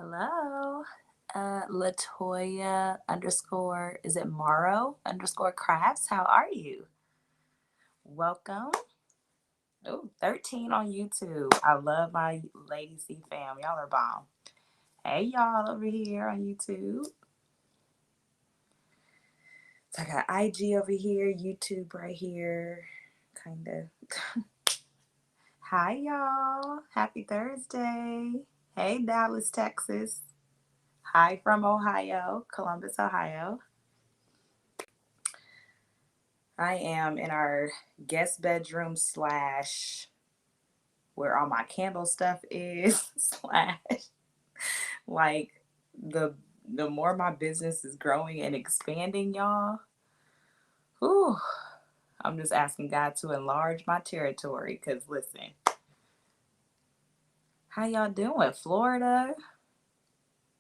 Hello. Latoya underscore, is it Morrow underscore crafts? How are you? Welcome. Oh, 13 on YouTube. I love my LadyC fam. Y'all are bomb. Hey, y'all over here on YouTube. So I got IG over here, YouTube right here. Kind of. Hi, y'all. Happy Thursday. Hey, Dallas, Texas. Hi from Ohio, Columbus, Ohio. I am in our guest bedroom slash where all my candle stuff is slash like the the more my business is growing and expanding, y'all. Whew, I'm just asking God to enlarge my territory. Cause listen, how y'all doing? Florida,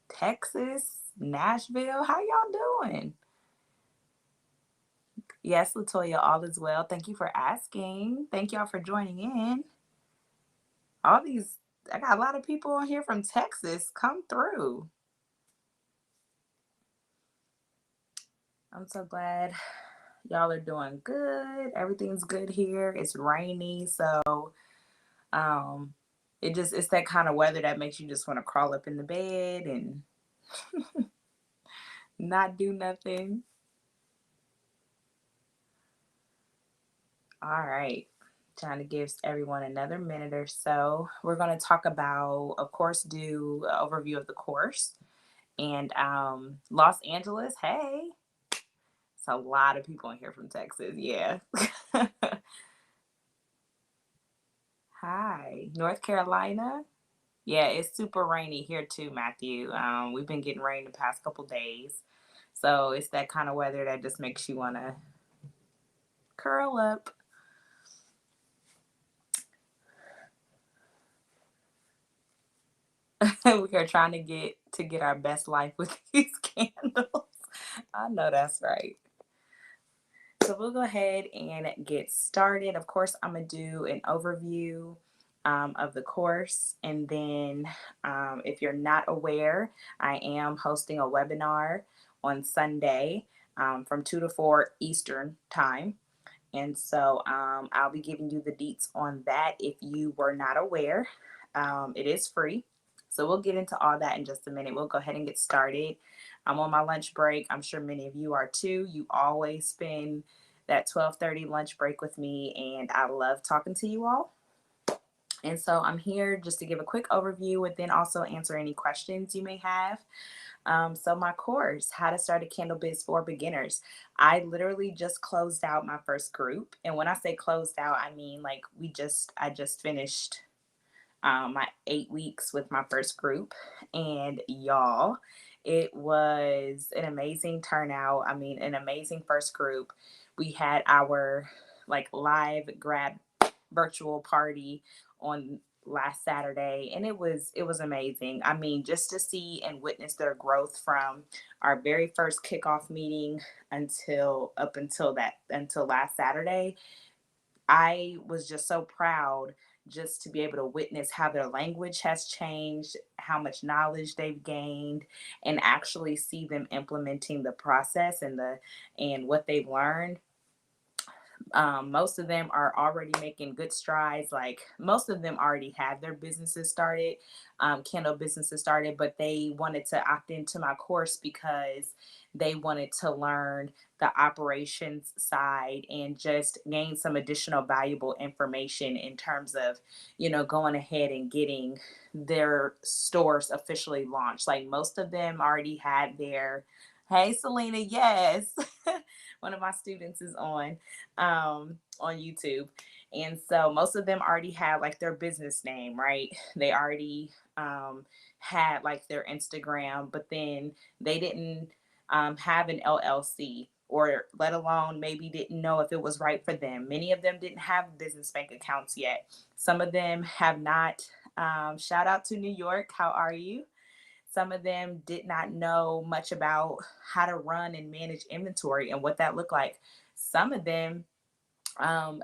Texas, Nashville, how y'all doing? Yes, Latoya, all is well. Thank you for asking. Thank y'all for joining in. All these, I got a lot of people on here from Texas. Come through. I'm so glad y'all are doing good. Everything's good here. It's rainy, so um it's that kind of weather that makes you just want to crawl up in the bed and not do nothing. All right. Trying to give everyone another minute or so. We're going to talk about, of course, do an overview of the course and Los Angeles. Hey, it's a lot of people in here from Texas. Yeah. Hi, North Carolina. Yeah, it's super rainy here too, Matthew. We've been getting rain the past couple days. So it's that kind of weather that just makes you want to curl up. We are trying to get our best life with these candles. I know that's right. So we'll go ahead and get started. Of course, I'm going to do an overview of the course. And then if you're not aware, I am hosting a webinar on Sunday from 2 to 4 Eastern time. And so I'll be giving you the deets on that if you were not aware. It is free. So we'll get into all that in just a minute. We'll go ahead and get started. I'm on my lunch break. I'm sure many of you are too. You always spend that 12:30 lunch break with me, and I love talking to you all. And so I'm here just to give a quick overview and then also answer any questions you may have. So my course, How to Start a Candle Biz for Beginners, I literally just closed out my first group. And when I say closed out, I mean like I just finished my 8 weeks with my first group. And y'all, it was an amazing turnout. I mean, an amazing first group. We had our like live grad virtual party on last Saturday, and it was amazing. I mean, just to see and witness their growth from our very first kickoff meeting until last Saturday. I was just so proud just to be able to witness how their language has changed, how much knowledge they've gained, and actually see them implementing the process and what they've learned. Most of them are already making good strides. Like most of them already had their businesses started, candle businesses started, but they wanted to opt into my course because they wanted to learn the operations side and just gain some additional valuable information in terms of, going ahead and getting their stores officially launched. Like most of them already had their, hey, Selena, yes. One of my students is on YouTube. And so most of them already had like their business name, right? They already had like their Instagram, but then they didn't have an LLC, or let alone maybe didn't know if it was right for them. Many of them didn't have business bank accounts yet. Some of them have not. Shout out to New York. How are you? Some of them did not know much about how to run and manage inventory and what that looked like. Some of them um,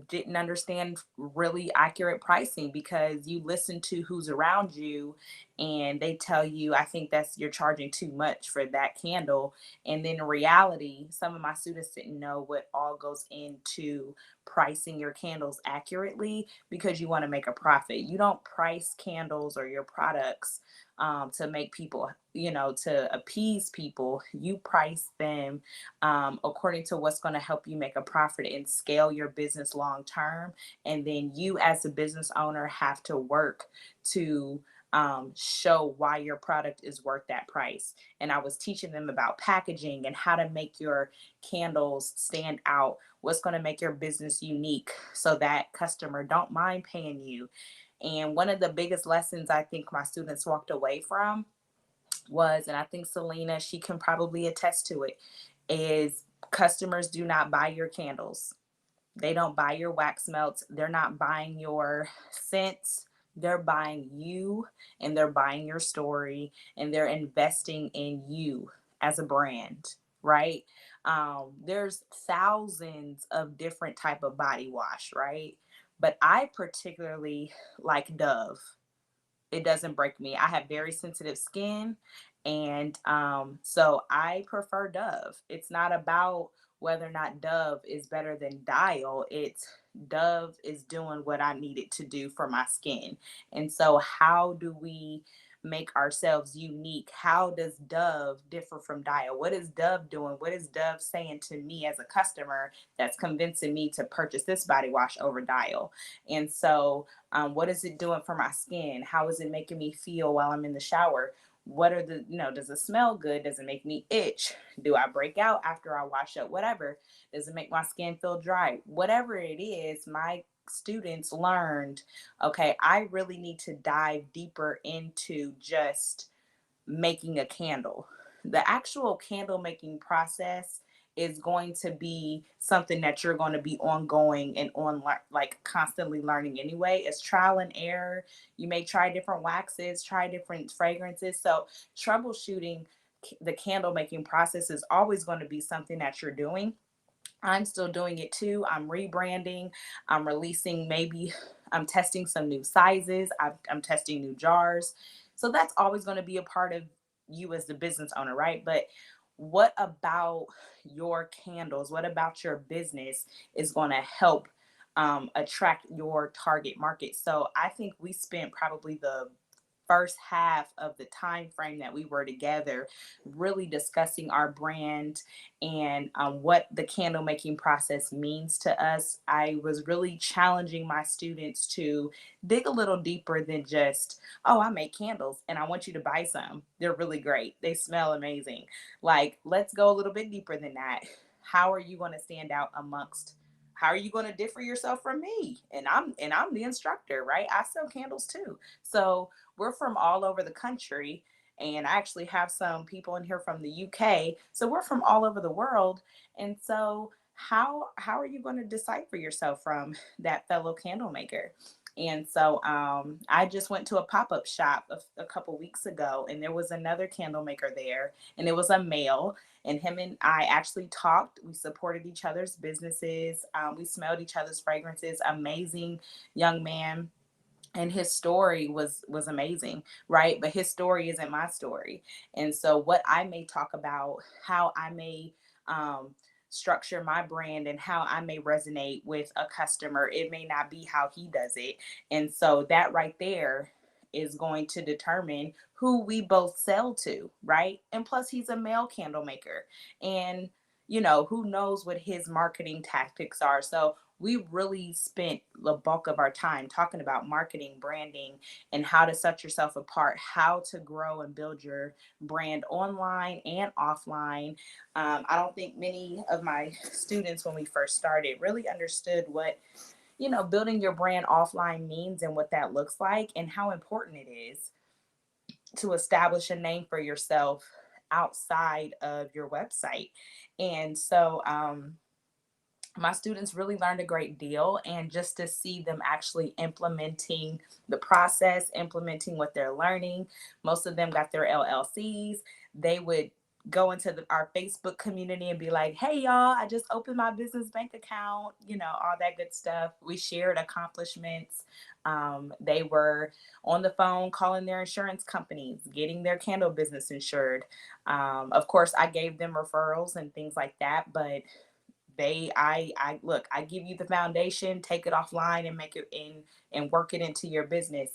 didn't understand really accurate pricing because you listen to who's around you and they tell you, I think that's you're charging too much for that candle. And then in reality, some of my students didn't know what all goes into pricing your candles accurately, because you want to make a profit. You don't price candles or your products to make people, to appease people. You price them according to what's going to help you make a profit and scale your business long term. And then you, as a business owner, have to work to show why your product is worth that price. And I was teaching them about packaging and how to make your candles stand out, what's going to make your business unique so that customer don't mind paying you. And one of the biggest lessons I think my students walked away from was, and I think Selena, she can probably attest to it, is customers do not buy your candles. They don't buy your wax melts. They're not buying your scents. They're buying you, and they're buying your story, and they're investing in you as a brand, right? There's thousands of different type of body wash, right? But I particularly like Dove. It doesn't break me. I have very sensitive skin, and so I prefer Dove. It's not about whether or not Dove is better than Dial. It's Dove is doing what I need it to do for my skin. And so how do we make ourselves unique? How does Dove differ from Dial? What is Dove doing? What is Dove saying to me as a customer that's convincing me to purchase this body wash over Dial? And so what is it doing for my skin? How is it making me feel while I'm in the shower? What are the, does it smell good? Does it make me itch? Do I break out after I wash up? Whatever. Does it make my skin feel dry? Whatever it is, my students learned, okay, I really need to dive deeper into just making a candle. The actual candle making process is going to be something that you're going to be ongoing and like constantly learning anyway. It's trial and error. You may try different waxes, try different fragrances. So troubleshooting the candle making process is always going to be something that you're doing. I'm still doing it too. I'm rebranding. I'm releasing, maybe I'm testing some new sizes. I'm testing new jars. So that's always going to be a part of you as the business owner, right? But what about your candles? What about your business is going to help attract your target market? So I think we spent probably the first half of the time frame that we were together really discussing our brand and what the candle making process means to us. I was really challenging my students to dig a little deeper than just, oh, I make candles and I want you to buy some. They're really great. They smell amazing. Like, let's go a little bit deeper than that. How are you going to stand out amongst, how are you going to differ yourself from me? And I'm the instructor, right? I sell candles too. So we're from all over the country, and I actually have some people in here from the UK. So we're from all over the world. And so how are you going to decipher yourself from that fellow candle maker? And so I just went to a pop-up shop a couple weeks ago, and there was another candle maker there, and it was a male, and him and I actually talked. We supported each other's businesses. We smelled each other's fragrances. Amazing young man, and his story was amazing, right? But his story isn't my story. And so what I may talk about, how I may structure my brand and how I may resonate with a customer, it may not be how he does it. And so that right there is going to determine who we both sell to, right? And plus he's a male candle maker, and who knows what his marketing tactics are. So we really spent the bulk of our time talking about marketing, branding, and how to set yourself apart, how to grow and build your brand online and offline. I don't think many of my students, when we first started, really understood what, building your brand offline means and what that looks like, and how important it is to establish a name for yourself outside of your website. And so, my students really learned a great deal, and just to see them actually implementing the process, implementing what they're learning. Most of them got their LLCs. They would go into our Facebook community and be like, hey, y'all, I just opened my business bank account, all that good stuff. We shared accomplishments. They were on the phone calling their insurance companies, getting their candle business insured. Of course, I gave them referrals and things like that, but I look, I give you the foundation, take it offline and make it in and work it into your business.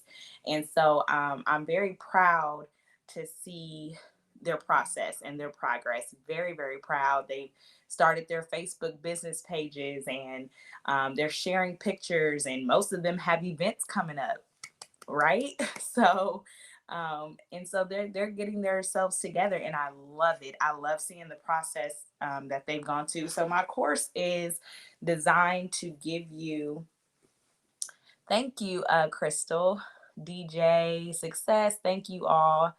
And so I'm very proud to see their process and their progress. Very, very proud. They started their Facebook business pages, and they're sharing pictures, and most of them have events coming up, right? So and so they're getting themselves together, and I love it. I love seeing the process that they've gone to. So my course is designed to give you, thank you, Crystal, DJ, Success, thank you all.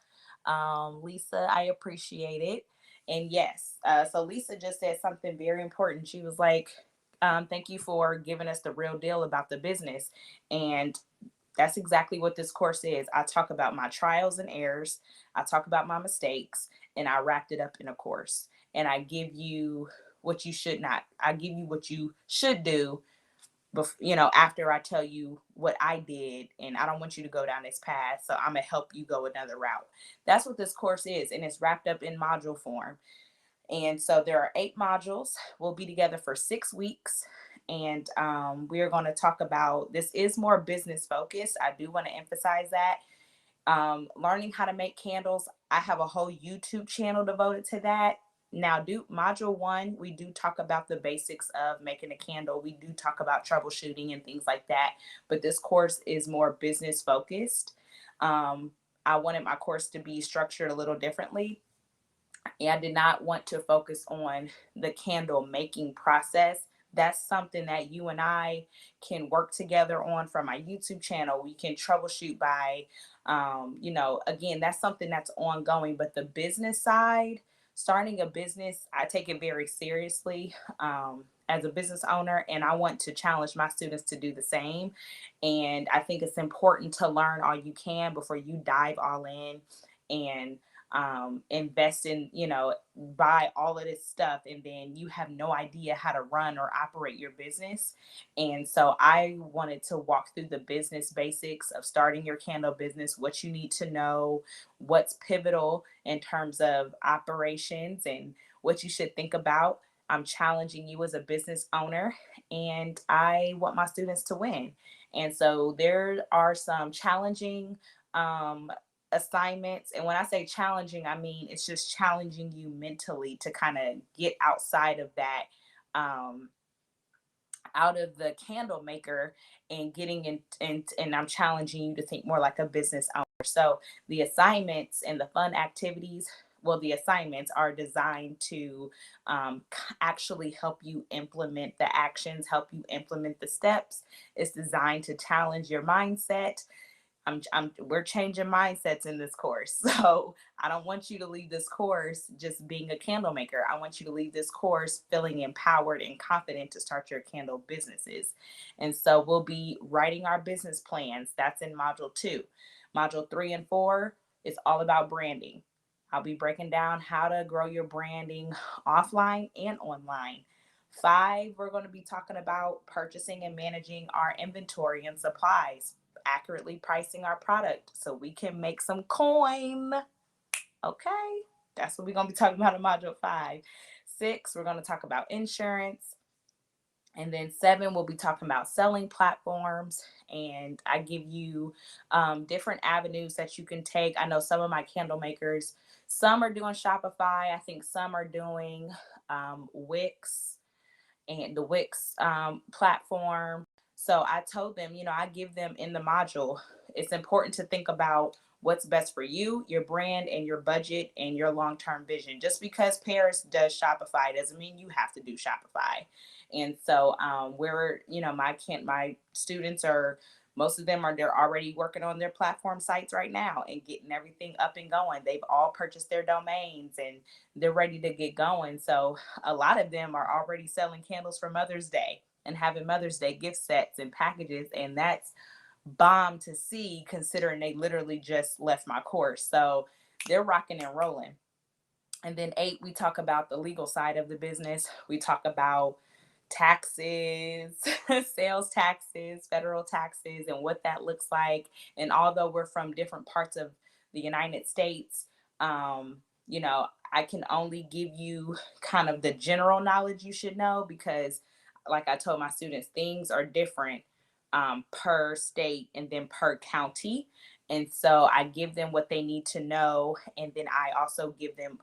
Lisa, I appreciate it. And yes, so Lisa just said something very important. She was like, thank you for giving us the real deal about the business. And that's exactly what this course is. I talk about my trials and errors, I talk about my mistakes, and I wrapped it up in a course. And I give you what you should not, I give you what you should do, after I tell you what I did. And I don't want you to go down this path. So I'm going to help you go another route. That's what this course is. And it's wrapped up in module form. And so there are 8 modules. We'll be together for 6 weeks. And we are going to talk about, this is more business focused. I do want to emphasize that. Learning how to make candles. I have a whole YouTube channel devoted to that. Now, module 1, we do talk about the basics of making a candle. We do talk about troubleshooting and things like that. But this course is more business focused. I wanted my course to be structured a little differently. And I did not want to focus on the candle making process. That's something that you and I can work together on from my YouTube channel. We can troubleshoot by, again, that's something that's ongoing. But the business side, starting a business, I take it very seriously as a business owner, and I want to challenge my students to do the same. And I think it's important to learn all you can before you dive all in and invest in, buy all of this stuff, and then you have no idea how to run or operate your business. And so I wanted to walk through the business basics of starting your candle business, what you need to know, what's pivotal in terms of operations, and what you should think about. I'm challenging you as a business owner, and I want my students to win. And so there are some challenging assignments. And when I say challenging, I mean it's just challenging you mentally to kind of get outside of that, out of the candle maker, and getting and I'm challenging you to think more like a business owner. So the assignments and the fun activities, well, the assignments are designed to actually help you implement the actions, help you implement the steps. It's designed to challenge your mindset. We're changing mindsets in this course. So I don't want you to leave this course just being a candle maker. I want you to leave this course feeling empowered and confident to start your candle businesses. And so we'll be writing our business plans. That's in module 2. Module 3 and 4 is all about branding. I'll be breaking down how to grow your branding offline and online. 5, we're going to be talking about purchasing and managing our inventory and supplies, accurately pricing our product so we can make some coin. Okay, that's what we're going to be talking about in module 5. 6, we're going to talk about insurance. And then 7, we'll be talking about selling platforms. And I give you different avenues that you can take. I know some of my candle makers, some are doing Shopify. I think some are doing Wix, and the Wix platform. So I told them, I give them in the module, it's important to think about what's best for you, your brand, and your budget, and your long-term vision. Just because Paris does Shopify doesn't mean you have to do Shopify. And so my students are, most of them are, they're already working on their platform sites right now and getting everything up and going. They've all purchased their domains and they're ready to get going. So a lot of them are already selling candles for Mother's Day and having Mother's Day gift sets and packages. And that's bomb to see, considering they literally just left my course. So they're rocking and rolling. And then 8, we talk about the legal side of the business. We talk about taxes, sales taxes, federal taxes, and what that looks like. And although we're from different parts of the United States, you know, I can only give you kind of the general knowledge you should know because, like I told my students, things are different per state and then per county. And so I give them what they need to know. And then I also give them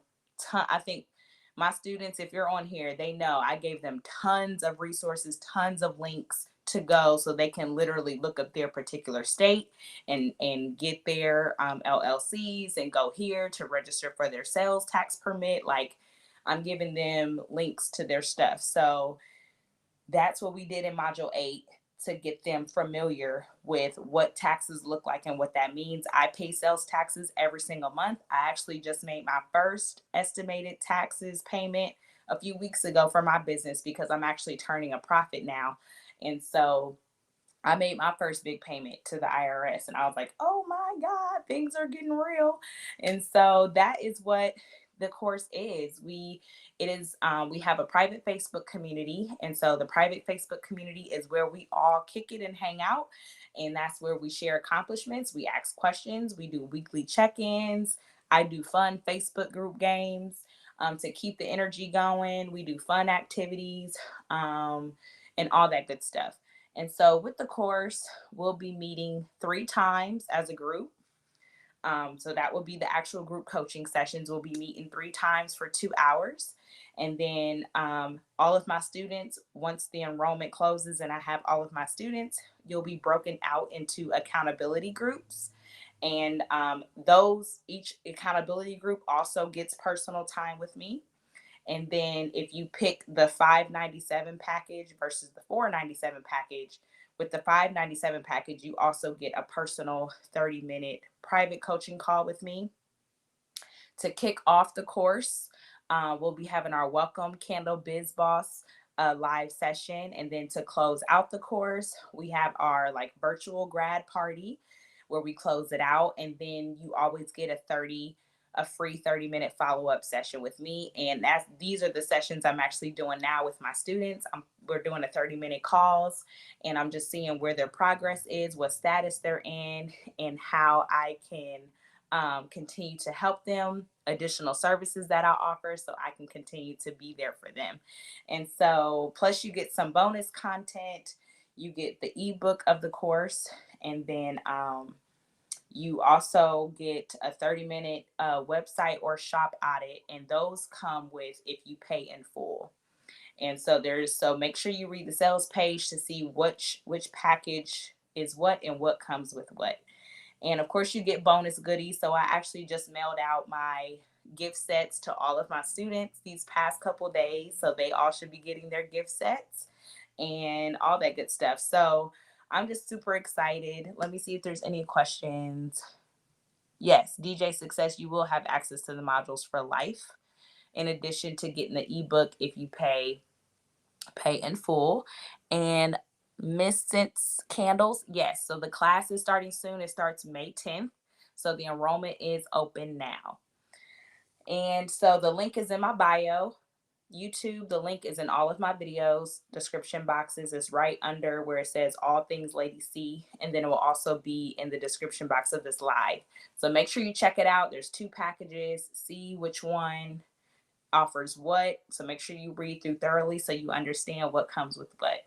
I think my students, if you're on here, they know I gave them tons of resources, tons of links to go so they can literally look up their particular state and get their LLCs and go here to register for their sales tax permit. Like, I'm giving them links to their stuff. So that's what we did in module 8 to get them familiar with what taxes look like and what that means. I pay sales taxes every single month. I actually just made my first estimated taxes payment a few weeks ago for my business because I'm actually turning a profit now. And so I made my first big payment to the IRS and I was like, oh my God, things are getting real. And so that is what the course is. We have a private Facebook community. And so the private Facebook community is where we all kick it and hang out. And that's where we share accomplishments. We ask questions. We do weekly check-ins. I do fun Facebook group games to keep the energy going. We do fun activities and all that good stuff. And so with the course, we'll be meeting 3 times as a group. So that will be the actual group coaching sessions. We'll be meeting 3 times for 2 hours. And then all of my students, once the enrollment closes and I have all of my students, you'll be broken out into accountability groups. And each accountability group also gets personal time with me. And then if you pick the $597 package versus the $497 package, with the $597 package, you also get a personal 30-minute private coaching call with me. To kick off the course, we'll be having our Welcome Candle Biz Boss live session. And then to close out the course, we have our like virtual grad party where we close it out. And then you always get a free 30-minute follow-up session with me. And these are the sessions I'm actually doing now with my students. We're doing a 30-minute calls and I'm just seeing where their progress is, what status they're in, and how I can continue to help them, additional services that I offer so I can continue to be there for them. And so, plus, you get some bonus content, you get the ebook of the course, and then you also get a 30-minute website or shop audit, and those come with if you pay in full. And so make sure you read the sales page to see which package is what and what comes with what. And of course, you get bonus goodies. So I actually just mailed out my gift sets to all of my students these past couple days. So they all should be getting their gift sets and all that good stuff. So I'm just super excited. Let me see if there's any questions. Yes, DJ Success, you will have access to the modules for life, in addition to getting the ebook if you pay in full. And Miss Sense Candles, yes. So the class is starting soon. It starts May 10th. So the enrollment is open now. And so the link is in my bio. YouTube, the link is in all of my videos. Description boxes is right under where it says all things LadyC. And then it will also be in the description box of this live. So make sure you check it out. There's 2 packages. See which one offers what. So make sure you read through thoroughly so you understand what comes with what.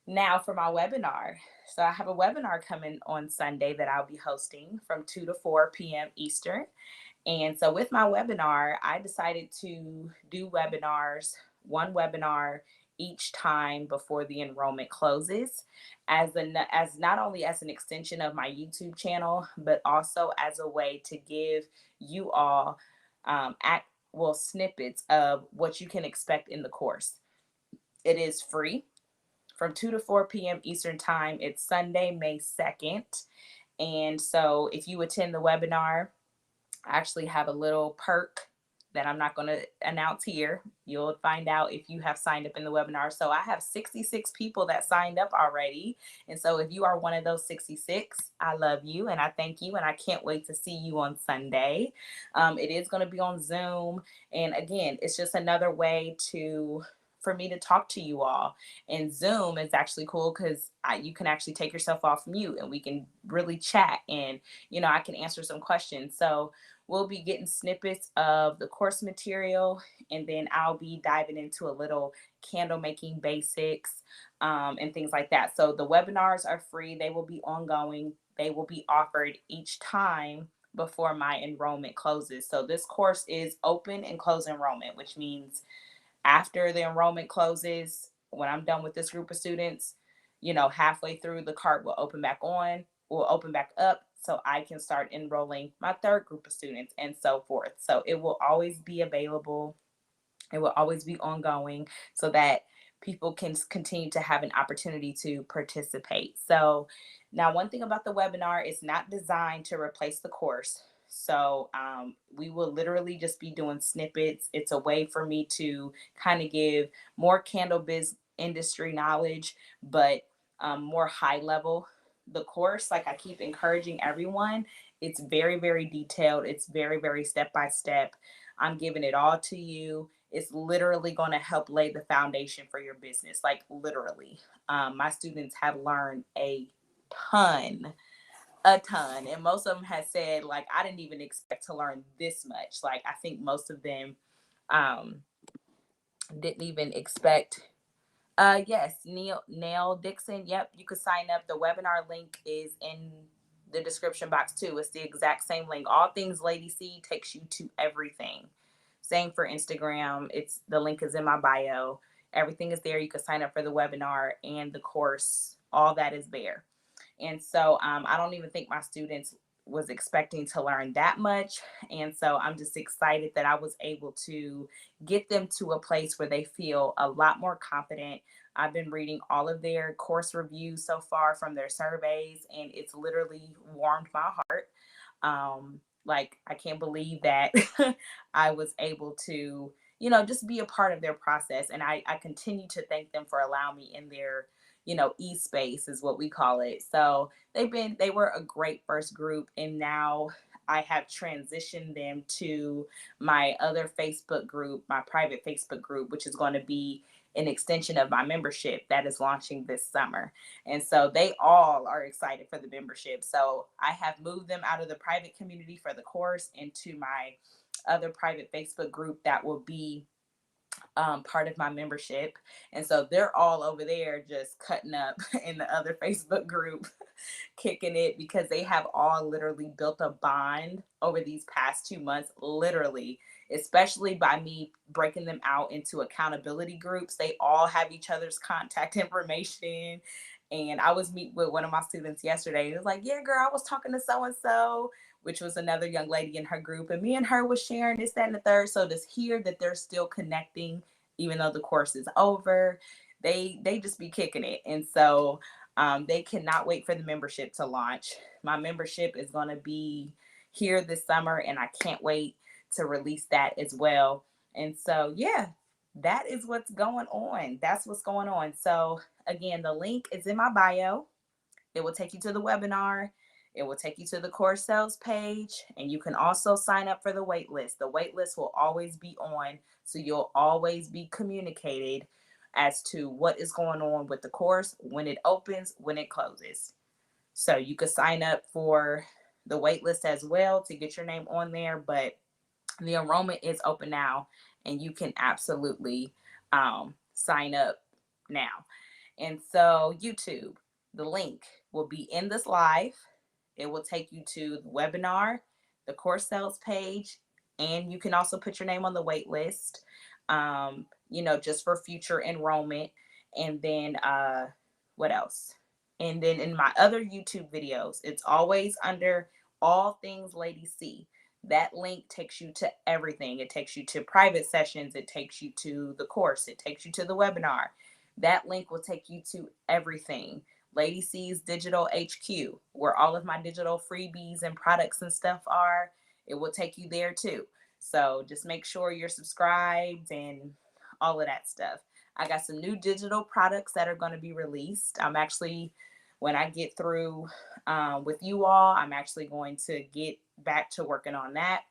Now for my webinar. So I have a webinar coming on Sunday that I'll be hosting from 2 to 4 p.m. Eastern. And so with my webinar, I decided to do one webinar each time before the enrollment closes, as not only as an extension of my YouTube channel, but also as a way to give you all snippets of what you can expect in the course. It is free from 2 to 4 p.m. Eastern time. It's Sunday, May 2nd. And so if you attend the webinar, I actually have a little perk that I'm not going to announce here. You'll find out if you have signed up in the webinar. So I have 66 people that signed up already. And so if you are one of those 66, I love you and I thank you. And I can't wait to see you on Sunday. It is going to be on Zoom. And again, it's just another way for me to talk to you all. And Zoom is actually cool because you can actually take yourself off mute and we can really chat, and I can answer some questions. So we'll be getting snippets of the course material, and then I'll be diving into a little candle making basics, and things like that. So the webinars are free. They will be ongoing. They will be offered each time before my enrollment closes. So this course is open and close enrollment, which means after the enrollment closes, when I'm done with this group of students, halfway through, the cart will open back up so I can start enrolling my third group of students and so forth. So it will always be available. It will always be ongoing so that people can continue to have an opportunity to participate. So now, one thing about the webinar, it's not designed to replace the course. So we will literally just be doing snippets. It's a way for me to kind of give more candle biz industry knowledge, but more high level. The course, like I keep encouraging everyone, it's very, very detailed. It's very, very step by step. I'm giving it all to you. It's literally going to help lay the foundation for your business, like literally. My students have learned ton, a ton. And most of them have said, like, I didn't even expect to learn this much. Like, I think most of them um, didn't even expect. Yes, Nail Dixon. Yep, you could sign up. The webinar link is in the description box too. It's the exact same link. All things LadyC takes you to everything. Same for Instagram. The link is in my bio. Everything is there. You can sign up for the webinar and the course. All that is there. And so I don't even think my students was expecting to learn that much. And so I'm just excited that I was able to get them to a place where they feel a lot more confident. I've been reading all of their course reviews so far from their surveys, and it's literally warmed my heart. Like, I can't believe that I was able to, just be a part of their process. And I continue to thank them for allowing me in their e-space is what we call it. So they were a great first group, and now I have transitioned them to my other Facebook group, my private Facebook group, which is going to be an extension of my membership that is launching this summer. And so they all are excited for the membership. So I have moved them out of the private community for the course into my other private Facebook group that will be part of my membership. And so they're all over there just cutting up in the other Facebook group, kicking it, because they have all literally built a bond over these past 2 months, literally, especially by me breaking them out into accountability groups. They all have each other's contact information. And I was meeting with one of my students yesterday. It was like, yeah, girl, I was talking to so and so, which was another young lady in her group, and me and her was sharing this, that, and the third. So to hear that they're still connecting, even though the course is over, they just be kicking it. And so they cannot wait for the membership to launch. My membership is going to be here this summer, and I can't wait to release that as well. And so, yeah, that is what's going on. That's what's going on. So again, the link is in my bio. It will take you to the webinar. It will take you to the course sales page, and you can also sign up for the wait list. The wait list will always be on, so you'll always be communicated as to what is going on with the course, when it opens, when it closes. So you could sign up for the wait list as well to get your name on there, but the enrollment is open now, and you can absolutely sign up now. And so YouTube, the link will be in this live. It will take you to the webinar, the course sales page, and you can also put your name on the wait list, just for future enrollment. And then what else? And then in my other YouTube videos, it's always under all things LadyC. That link takes you to everything. It takes you to private sessions. It takes you to the course. It takes you to the webinar. That link will take you to everything. LadyC's Digital HQ, where all of my digital freebies and products and stuff are. It will take you there too. So just make sure you're subscribed and all of that stuff. I got some new digital products that are going to be released. I'm actually, when I get through with you all, I'm actually going to get back to working on that.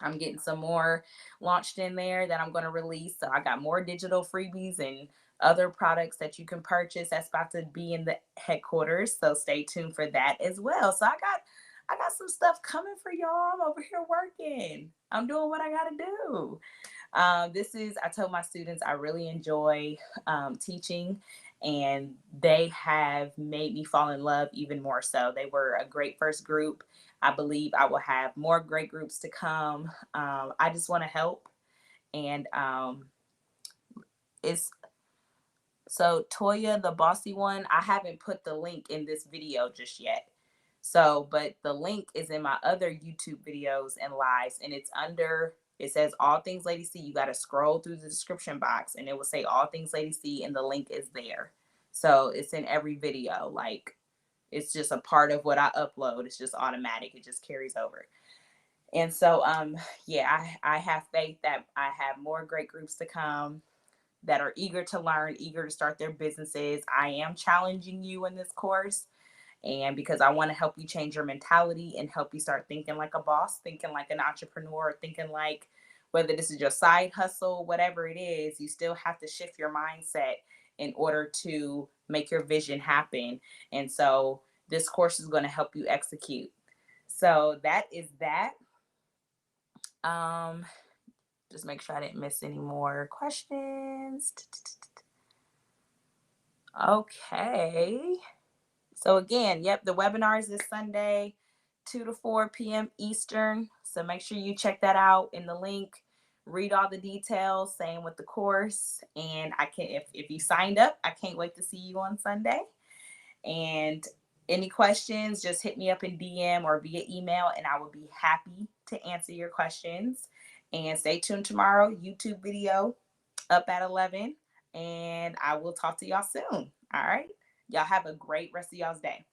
I'm getting some more launched in there that I'm going to release. So I got more digital freebies and other products that you can purchase that's about to be in the headquarters. So stay tuned for that as well. So I got some stuff coming for y'all. I'm over here working. I'm doing what I got to do. I told my students I really enjoy teaching, and they have made me fall in love even more so. They were a great first group. I believe I will have more great groups to come. I just want to help. And it's so Toya, the bossy one, I haven't put the link in this video just yet. So, but the link is in my other YouTube videos and lives, and it says All Things Lady C. You got to scroll through the description box and it will say All Things Lady C, and the link is there. So it's in every video. Like, it's just a part of what I upload. It's just automatic. It just carries over. And so, yeah, I have faith that I have more great groups to come that are eager to learn, eager to start their businesses. I am challenging you in this course, and because I want to help you change your mentality and help you start thinking like a boss, thinking like an entrepreneur, thinking like whether this is your side hustle, whatever it is, you still have to shift your mindset in order to make your vision happen. And so this course is going to help you execute. So that is that. Um, just make sure I didn't miss any more questions. Okay. So again, yep, the webinar is this Sunday, 2 to 4 p.m. Eastern. So make sure you check that out in the link. Read all the details, same with the course. And if you signed up, I can't wait to see you on Sunday. And any questions, just hit me up in DM or via email, and I will be happy to answer your questions. And stay tuned tomorrow, YouTube video up at 11. And I will talk to y'all soon. All right. Y'all have a great rest of y'all's day.